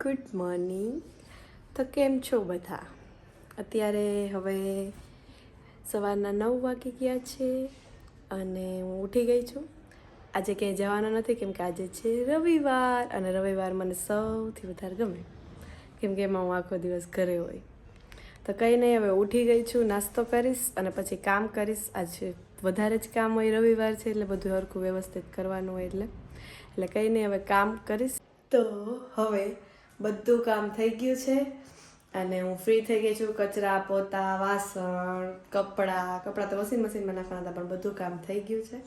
Good morning. તો કેમ છો બધા? અત્યારે હવે સવારના 9 વાગી ગયા છે અને હું ઉઠી ગઈ છું. આજે ક્યાંય જવાનું નથી કેમ કે આજે છે રવિવાર, અને રવિવાર મને સૌથી વધારે ગમે કેમ કે એમાં હું આખો દિવસ ઘરે હોય. તો કંઈ નહીં, હવે ઉઠી ગઈ છું, નાસ્તો કરીશ અને પછી કામ કરીશ. આજે વધારે જ કામ હોય, રવિવાર છે એટલે બધું હરખું વ્યવસ્થિત કરવાનું હોય એટલે કંઈ નહીં, હવે કામ કરીશ. તો હવે બધું કામ થઈ ગયું છે અને હું ફ્રી થઈ ગઈ છું. કચરા, પોતા, વાસણ, કપડાં તો વોશિંગ મશીનમાં નાખવાના હતા પણ બધું કામ થઈ ગયું છે.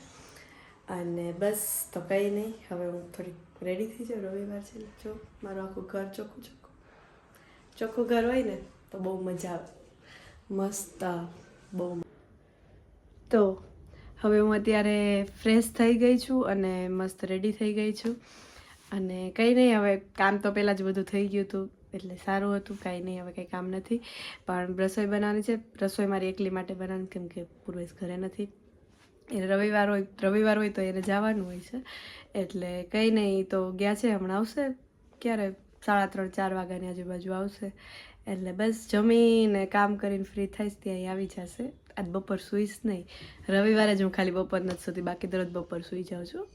અને બસ, તો કંઈ નહીં, હવે હું થોડી રેડી થઈ જાઉં. રવિવાર છે એટલે જો મારું આખું ઘર ચોખ્ખું ઘર હોય ને તો બહુ મજા આવે, મસ્ત બહુ. તો હવે હું અત્યારે ફ્રેશ થઈ ગઈ છું અને મસ્ત રેડી થઈ ગઈ છું. અને કંઈ નહીં, હવે કામ તો પહેલાં જ બધું થઈ ગયું હતું એટલે સારું હતું. કાંઈ નહીં, હવે કંઈ કામ નથી, પણ રસોઈ બનાવવાની છે. રસોઈ મારી એકલી માટે બનાવવાની કેમ કે પૂર્વેશ ઘરે નથી. એને રવિવાર હોય તો એને જવાનું હોય છે એટલે કંઈ નહીં, તો ગયા છે. હમણાં આવશે ક્યારે 3:30-4 વાગ્યાની આજુબાજુ આવશે એટલે બસ જમીને કામ કરીને ફ્રી થઈશ ત્યાં આવી જશે. આજ બપોર સૂઈશ નહીં, રવિવારે જ હું ખાલી બપોર નથી સૂતી, બાકી દરરોજ બપોર સૂઈ જાઉં છું.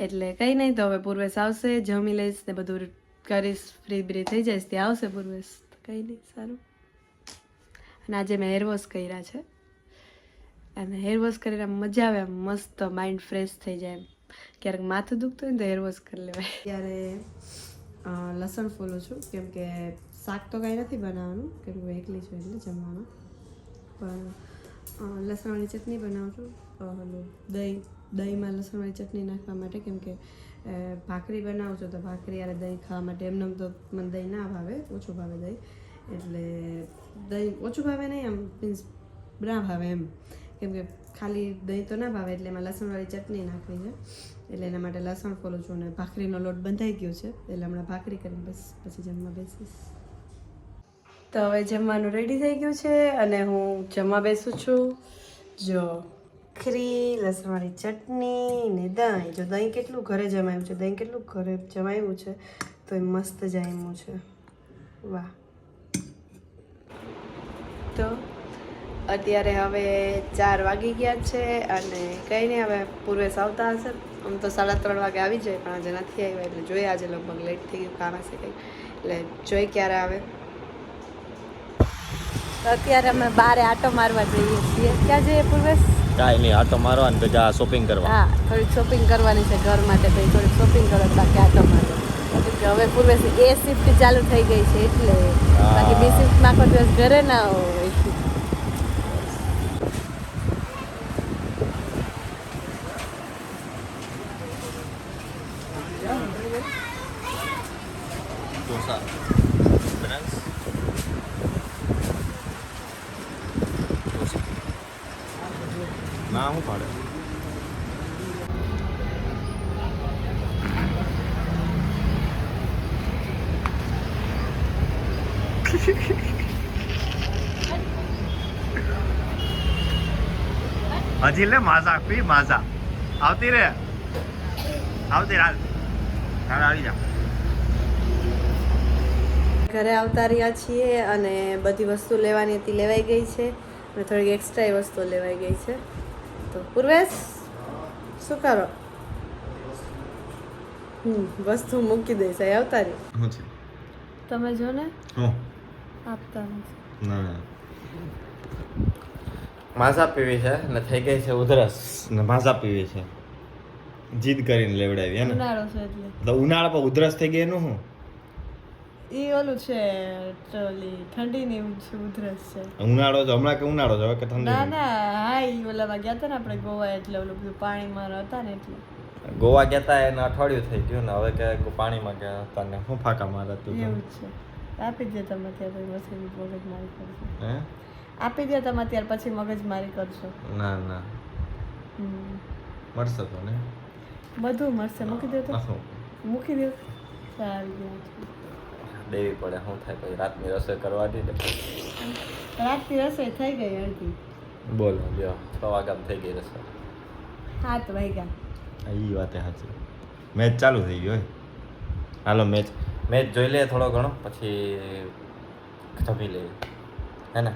એટલે કંઈ નહીં, તો હવે પૂર્વેશ આવશે, જમી લઈશ ને બધું કરીશ, ફ્રી થઈ જઈશ ત્યાં આવશે પૂર્વેશ. કંઈ નહીં, સારું. અને આજે મેં હેર વોશ કર્યા છે અને હેર વોશ કરીને મજા આવે, મસ્ત માઇન્ડ ફ્રેશ થઈ જાય. ક્યારેક માથું દુખતું હોય ને તો હેર વોશ કરી લેવાય. ત્યારે લસણ ફોલું છું કેમ કે શાક તો કાંઈ નથી બનાવવાનું કેમ કે એકલી છું એટલે જમવાનું, પણ લસણવાળી ચટણી બનાવું છું. દહીંમાં લસણવાળી ચટણી નાખવા માટે, કેમ કે ભાખરી બનાવું છું તો ભાખરી યારે દહીં ખાવા માટે. એમને તો મને દહીં ના ભાવે, ઓછું ભાવે દહીં, એટલે દહીં ઓછું ભાવે નહીં, આમ મીન્સ ના ભાવે એમ, કેમ કે ખાલી દહીં તો ના ભાવે એટલે એમાં લસણવાળી ચટણી નાખવી છે. એટલે એના માટે લસણ ફોલું છું અને ભાખરીનો લોટ બંધાઈ ગયો છે એટલે હમણાં ભાખરી કરીને બસ પછી જમવા બેસીશ. તો હવે જમવાનું રેડી થઈ ગયું છે અને હું જમવા બેસું છું. જો ભાખરી, લસણવાળી ચટણી ને દહીં. જો દહીં કેટલું ઘરે જમાયું છે, તો એ મસ્ત જામ્યું છે, વાહ. તો અત્યારે હવે 4 વાગી ગયા છે અને કંઈ નહીં, હવે પૂર્વેશ આવતા હશે. આમ તો 3:30 વાગે આવી જાય પણ આજે નથી આવ્યા એટલે જોઈએ, આજે લગભગ લેટ થઈ ગયું, કામ હશે કંઈ, એટલે જોઈ ક્યારે આવે. તો અત્યારે અમે બહાર આટો મારવા જઈએ છીએ. ક્યાં જઈએ પૂર્વેશ? કાંઈ નહીં, આટો મારવા ને ભેગા શોપિંગ કરવા. હા, થોડીક શોપિંગ કરવાની છે ઘર માટે, પછી થોડીક શોપિંગ કરવા, બાકી આટો મારવા. હવે પૂર્વેશ એ શિફ્ટ ચાલુ થઈ ગઈ છે એટલે, બાકી બી શિફ્ટમાં આખો દિવસ ઘરે ના હોય. ઢોસા ના હું પાડે હજી લે માઝા પી, માઝા આવતી રે, આવતી રાત આવી જા. ઘરે આવતા રહ્યા છીએ અને બધી વસ્તુ લેવાની હતી લેવાઈ ગઈ છે અને થોડીક એક્સ્ટ્રા વસ્તુ લેવાઈ ગઈ છે. તો પૂર્વેશ શું કરો? વસ્તુ મૂકી દઈશ, અહીં આવતા રહ્યો. તમે જો ને આપતા નથી. માઝા પીવી છે ને થઈ ગઈ છે ઉધરસ ને માઝા પીવી છે, જીદ કરીને લેવડાવી હે ને. ઉનાળો છે એટલે તો ઉનાળા પર ઉધરસ થઈ ગઈ એનું શું? ઈ ઓલું છે, ઠંડીની ઉધરસ છે. ઉનાળો છે હમણાં કે ઉનાળો છે હવે કે ઠંડી? ના હા, ઈ ઓલામાં ગયા હતા ને આપણે ગોવા, એટલે ઓલું બધું પાણીમાં હતા ને એટલે. ગોવા ગયા હતા એને અઠવાડિયું થઈ ગયું ને હવે કે પાણીમાં ગયા હતા ને હું ફાકા મારા તું. એવું છે, આપી દે તમે ત્યાં પછી મગજમારી કરશો. હે આપી દે તમે ત્યાર પછી મગજમારી કરશો. ના મળશે તો ને બધું મળશે. મૂકી દો તો મૂકી દો. સારું, દેવી પડે શું થાય પછી રાતની રસોઈ કરવાની ને. રાતની રસોઈ થઈ ગઈ અડધી. બોલો લ્યો 6 વાગ્યા થઈ ગઈ રસોઈ. 7 વાગ્યા. એ વાત સાચી. મેચ ચાલુ થઈ ગયો. હાલો મેચ મેચ જોઈ લે થોડો ઘણો પછી જમી લઈએ હે ને